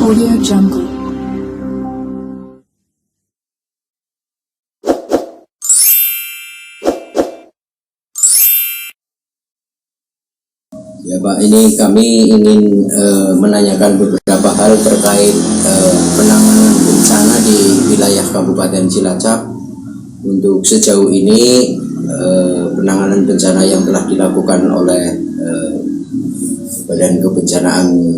Audio Jungle. Ya Pak, ini kami ingin menanyakan beberapa hal terkait penanganan bencana di wilayah Kabupaten Cilacap. Untuk sejauh ini penanganan bencana yang telah dilakukan oleh Badan Kebencanaan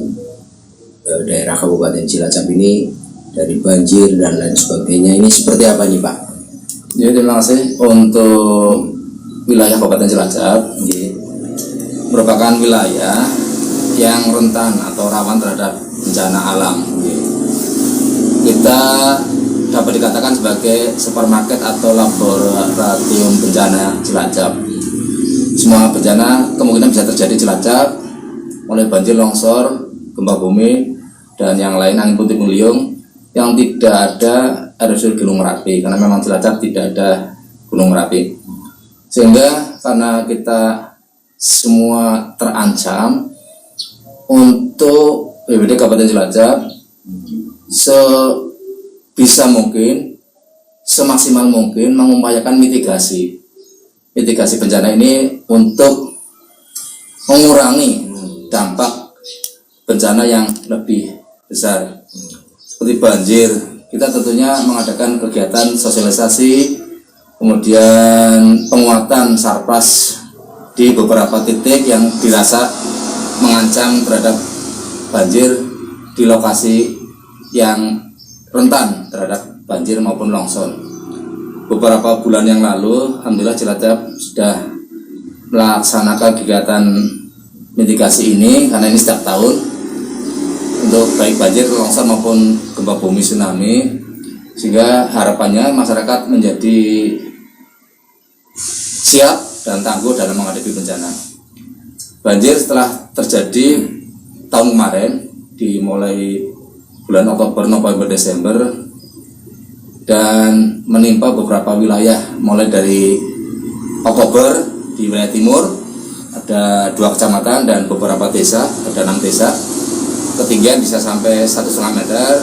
daerah Kabupaten Cilacap ini dari banjir dan lain sebagainya, ini seperti apa nih Pak? Jadi terima kasih. Untuk wilayah Kabupaten Cilacap merupakan wilayah yang rentan atau rawan terhadap bencana alam. Kita dapat dikatakan sebagai supermarket atau laboratorium bencana Cilacap. Semua bencana kemungkinan bisa terjadi di Cilacap, mulai banjir, longsor, gempa bumi, dan yang lain, angin puting beliung, yang tidak ada erupsi Gunung Merapi, karena memang Cilacap tidak ada Gunung Merapi. Sehingga karena kita semua terancam, untuk BPBD Kabupaten Cilacap sebisa mungkin, semaksimal mungkin mengupayakan mitigasi bencana ini untuk mengurangi dampak bencana yang lebih besar seperti banjir. Kita tentunya mengadakan kegiatan sosialisasi, kemudian penguatan sarpas di beberapa titik yang dirasa mengancam terhadap banjir di lokasi yang rentan terhadap banjir maupun longsor. Beberapa bulan yang lalu, alhamdulillah Cilacap sudah melaksanakan kegiatan mitigasi ini, karena ini setiap tahun untuk baik banjir, longsor maupun gempa bumi, tsunami, sehingga harapannya masyarakat menjadi siap dan tangguh dalam menghadapi bencana. Banjir setelah terjadi tahun kemarin, dimulai bulan Oktober, November, Desember, dan menimpa beberapa wilayah, mulai dari Oktober di wilayah timur ada 2 kecamatan dan beberapa desa, ada 6 desa, ketinggian bisa sampai 1,5 meter.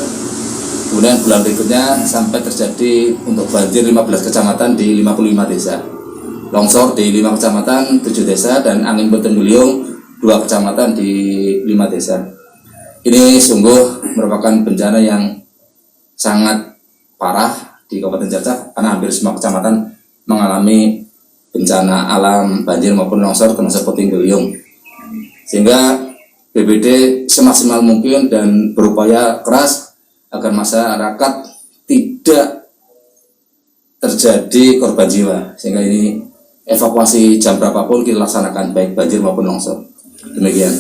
Kemudian bulan berikutnya sampai terjadi untuk banjir 15 kecamatan di 55 desa, longsor di 5 kecamatan, 7 desa, dan angin puting beliung 2 kecamatan di 5 desa. Ini sungguh merupakan bencana yang sangat parah di Kabupaten Cilacap, karena hampir semua kecamatan mengalami bencana alam banjir maupun longsor termasuk puting beliung. Sehingga BPBD semaksimal mungkin dan berupaya keras agar masyarakat tidak terjadi korban jiwa, sehingga ini evakuasi jam berapapun kita laksanakan, baik banjir maupun longsor. Demikian.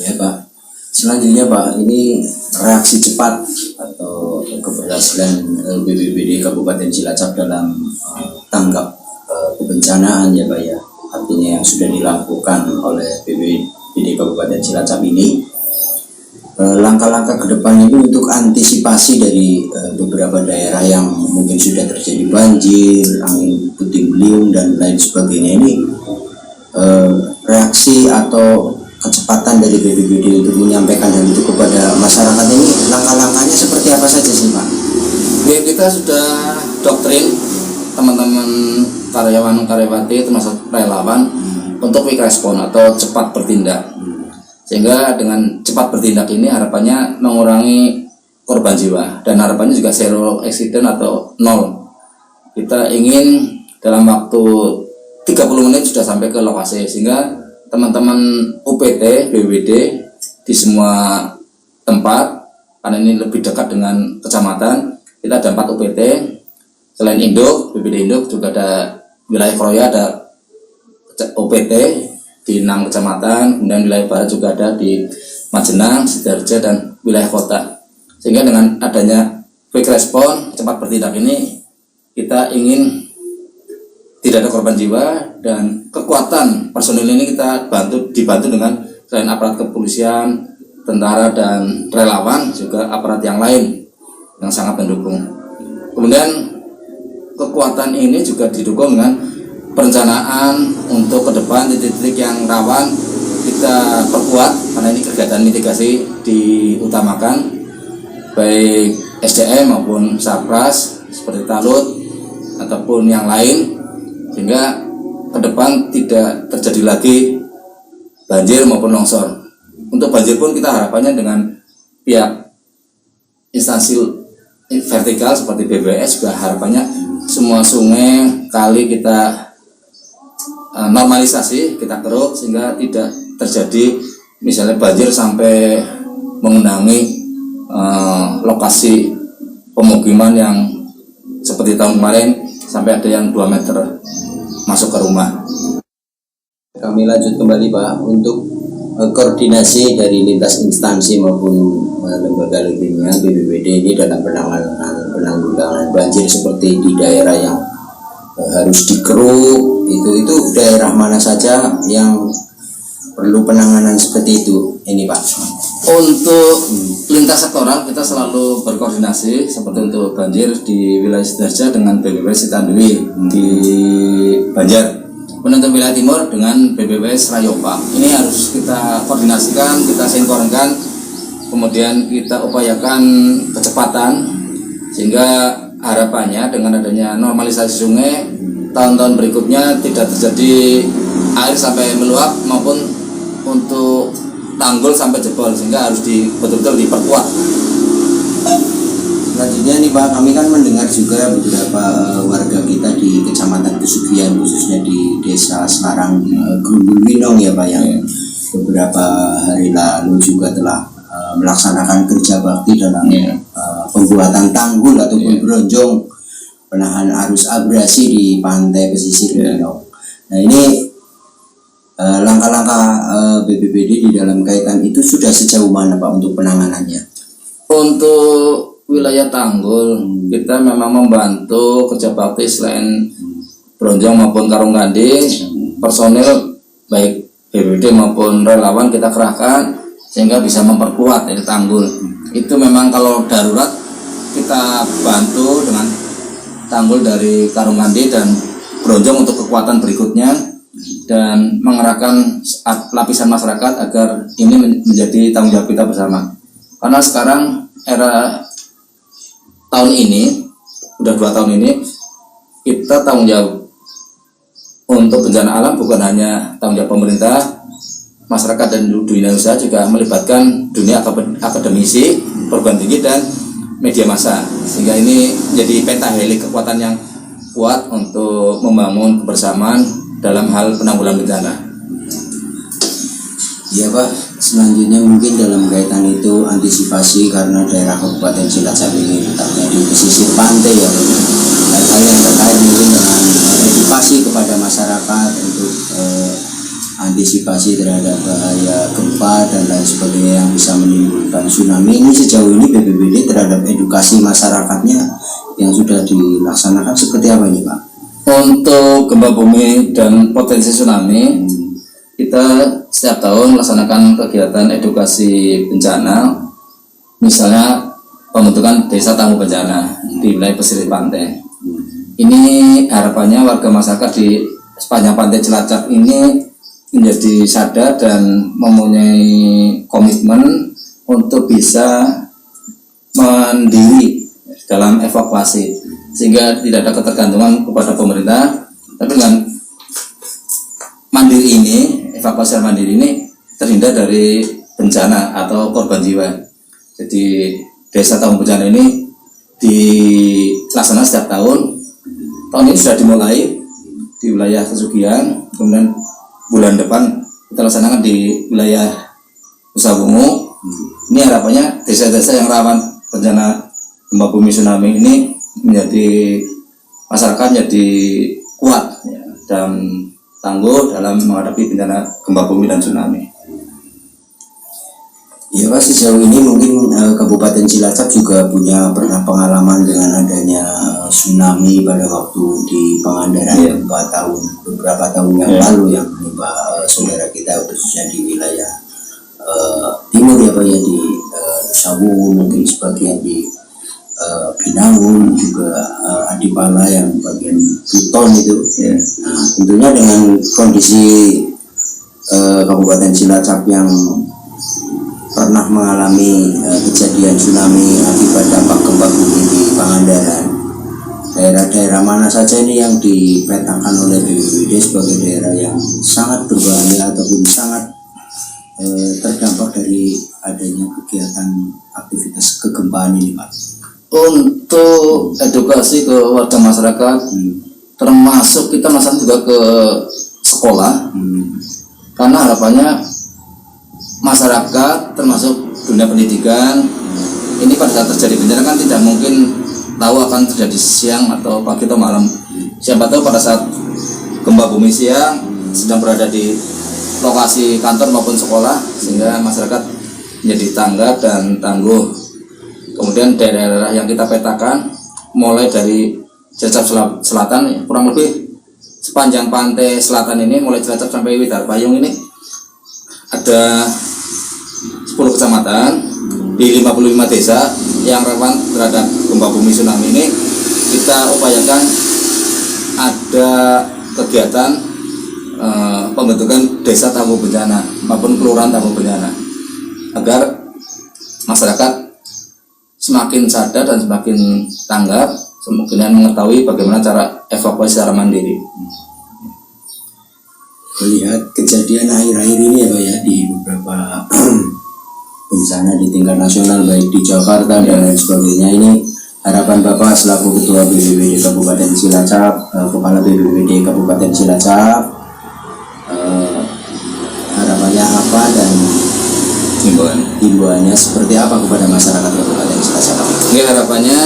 Ya Pak, selanjutnya Pak, ini reaksi cepat atau keberhasilan BPBD Kabupaten Cilacap dalam tanggap kebencanaan ya Pak ya, artinya yang sudah dilakukan oleh BPBD Kabupaten Cilacap ini, langkah-langkah ke depan ini untuk antisipasi dari beberapa daerah yang mungkin sudah terjadi banjir, angin puting beliung dan lain sebagainya, ini reaksi atau kecepatan dari BPBD untuk menyampaikan hal itu kepada masyarakat, ini langkah-langkahnya seperti apa saja sih Pak? Ya, kita sudah doktrin teman-teman karyawan-karyawati termasuk relawan untuk quick respon atau cepat bertindak. Sehingga dengan cepat bertindak ini harapannya mengurangi korban jiwa, dan harapannya juga zero accident atau 0. Kita ingin dalam waktu 30 menit sudah sampai ke lokasi, sehingga teman-teman UPT, BPBD di semua tempat, karena ini lebih dekat dengan kecamatan, kita ada 4 UPT. Selain Induk, BPBD Induk, juga ada wilayah Kroya, ada UPT di 6 kecamatan, kemudian wilayah barat juga ada di Majenang, Sidoarjo, dan wilayah kota. Sehingga dengan adanya quick respon, cepat bertindak ini, kita ingin tidak ada korban jiwa, dan kekuatan personil ini kita dibantu dengan selain aparat kepolisian, tentara, dan relawan, juga aparat yang lain yang sangat mendukung. Kemudian kekuatan ini juga didukung dengan perencanaan untuk ke depan titik-titik yang rawan kita perkuat, karena ini kegiatan mitigasi diutamakan. baik SDM maupun Sapras seperti Talut ataupun yang lain, sehingga ke depan tidak terjadi lagi banjir maupun longsor. Untuk banjir pun kita harapannya dengan pihak instansi vertikal seperti BBS juga harapannya semua sungai, kali kita normalisasi, kita keruk sehingga tidak terjadi misalnya banjir sampai mengenangi lokasi pemukiman yang seperti tahun kemarin sampai ada yang 2 meter masuk ke rumah. Kami lanjut kembali Pak untuk koordinasi dari lintas instansi maupun lembaga lainnya BPBD ini dalam penanggulangan banjir seperti di daerah yang harus dikeruk itu daerah mana saja yang perlu penanganan seperti itu ini Pak? Untuk lintas sektoral kita selalu berkoordinasi seperti untuk banjir di wilayah Sidoarjo dengan BPBS Sitandui di Banjar, untuk wilayah timur dengan BPBS Rayopa. Ini harus kita koordinasikan, kita sinkronkan, kemudian kita upayakan kecepatan sehingga harapannya dengan adanya normalisasi sungai tahun-tahun berikutnya tidak terjadi air sampai meluap maupun untuk tanggul sampai jebol, sehingga harus betul-betul diperkuat. Selanjutnya nih Pak, kami kan mendengar juga beberapa warga kita di Kecamatan Pesugihan khususnya di Desa Selarang Grumbul Winong ya Pak, yang beberapa hari lalu juga telah melaksanakan kerja bakti dalam pembuatan tanggul ataupun bronjong penahan arus abrasi di pantai pesisir Winong. Nah ini langkah-langkah BPBD di dalam kaitan itu sudah sejauh mana Pak untuk penanganannya? Untuk wilayah tanggul kita memang membantu kerja bakti selain bronjong maupun karung gandhi, personil baik BPBD maupun relawan kita kerahkan sehingga bisa memperkuat dari tanggul. Itu memang kalau darurat kita bantu dengan tanggul dari karung gandhi dan bronjong untuk kekuatan berikutnya, dan mengerahkan lapisan masyarakat agar ini menjadi tanggung jawab kita bersama. Karena sekarang era tahun ini, udah 2 tahun ini, kita tanggung jawab untuk bencana alam bukan hanya tanggung jawab pemerintah, masyarakat dan dunia usaha juga melibatkan dunia akademisi, perguruan tinggi dan media massa, sehingga ini jadi pentahelix kekuatan yang kuat untuk membangun kebersamaan dalam hal penanggulangan bencana. Ya Pak, selanjutnya mungkin dalam kaitan itu antisipasi karena daerah Kabupaten Cilacap ini letaknya di pesisir pantai ya, hal-hal yang terkait mungkin dengan edukasi kepada masyarakat untuk antisipasi terhadap bahaya gempa dan lain sebagainya yang bisa menimbulkan tsunami. Ini sejauh ini BPBD terhadap edukasi masyarakatnya yang sudah dilaksanakan seperti apa ini Pak? Untuk gempa bumi dan potensi tsunami, kita setiap tahun melaksanakan kegiatan edukasi bencana, misalnya pembentukan desa tangguh bencana di wilayah pesisir pantai. Ini harapannya warga masyarakat di sepanjang pantai Cilacap ini menjadi sadar dan mempunyai komitmen untuk bisa mandiri dalam evakuasi, sehingga tidak ada ketergantungan kepada pemerintah. Tapi dengan mandiri ini, evakuasi mandiri ini terhindar dari bencana atau korban jiwa. Jadi desa tangguh bencana ini dilaksanakan setiap tahun. Tahun ini sudah dimulai di wilayah Pesugihan, kemudian bulan depan kita laksanakan di wilayah Nusa Bungu. Ini harapannya desa-desa yang rawan bencana gempa bumi tsunami ini menjadi masyarakat menjadi kuat ya, dan tangguh dalam menghadapi bencana gempa bumi dan tsunami. Ya Pak, sejauh ini mungkin Kabupaten Cilacap juga punya pernah pengalaman dengan adanya tsunami pada waktu di Pangandaran beberapa tahun yang lalu yang menimpa saudara kita khususnya di wilayah timur ya Pak ya, di Nusa Bungu, mungkin sebagian di Binangun, juga Adipala yang bagian Buton itu ya. Nah, tentunya dengan kondisi Kabupaten Cilacap yang pernah mengalami kejadian tsunami akibat dampak gempa bumi di Pangandaran. Daerah-daerah mana saja ini yang dipetakan oleh BPBD sebagai daerah yang sangat berbahaya ataupun sangat terdampak dari adanya kegiatan aktivitas kegempaan ini, Pak? Untuk edukasi ke warga masyarakat, termasuk kita masyarakat juga ke sekolah, karena harapannya masyarakat termasuk dunia pendidikan ini pada saat terjadi bencana kan tidak mungkin tahu akan terjadi siang atau pagi atau malam. Siapa tahu pada saat gempa bumi siang sedang berada di lokasi kantor maupun sekolah, sehingga masyarakat menjadi tanggap dan tangguh. Kemudian daerah-daerah yang kita petakan mulai dari Cilacap Selatan, kurang lebih sepanjang pantai selatan ini mulai Cilacap sampai Widar Payung ini ada 10 kecamatan di 55 desa yang rawan terhadap gempa bumi tsunami ini. Kita upayakan ada kegiatan pembentukan desa tangguh bencana maupun kelurahan tangguh bencana agar masyarakat semakin sadar dan semakin tanggap, semakin mengetahui bagaimana cara evakuasi secara mandiri. Melihat kejadian akhir-akhir ini ya Pak ya, di beberapa bencana di tingkat nasional baik di Jakarta dan lain sebagainya, ini harapan Bapak selaku Ketua BPBD Kabupaten Cilacap, Kepala BPBD Kabupaten Cilacap, harapannya apa dan himbauannya seperti apa kepada masyarakat Kabupaten Cilacap? Ini harapannya,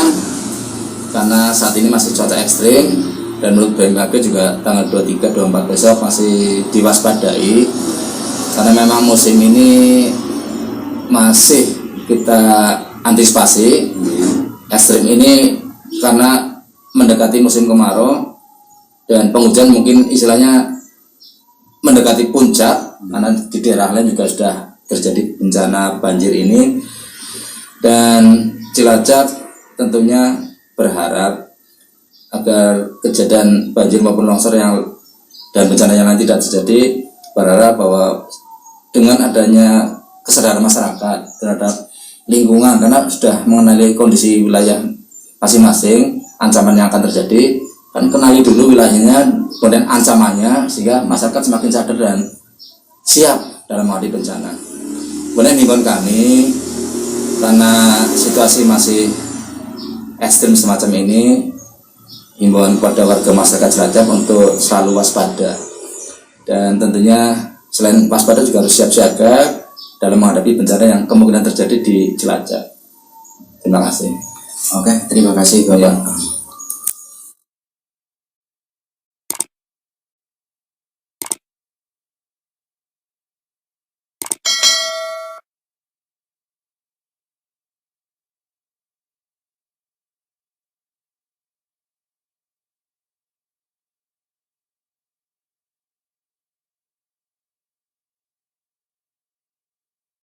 karena saat ini masih cuaca ekstrim dan menurut BMKG juga tanggal 23-24 besok masih diwaspadai, karena memang musim ini masih kita antisipasi ekstrim ini karena mendekati musim kemarau dan penghujan mungkin istilahnya mendekati puncak, karena di daerah lain juga sudah terjadi bencana banjir ini. Dan Cilacap tentunya berharap agar kejadian banjir maupun longsor yang dan bencana yang lain tidak terjadi, berharap bahwa dengan adanya kesadaran masyarakat terhadap lingkungan, karena sudah mengenali kondisi wilayah masing-masing, ancaman yang akan terjadi, kan kenali dulu wilayahnya, kemudian ancamannya, sehingga masyarakat semakin sadar dan siap dalam menghadapi bencana. Kemudian himbauan kami, karena situasi masih ekstrim semacam ini, himbauan kepada warga masyarakat Cilacap untuk selalu waspada, dan tentunya selain waspada juga harus siap siaga dalam menghadapi bencana yang kemungkinan terjadi di Cilacap. Terima kasih. Oke, terima kasih Bapak.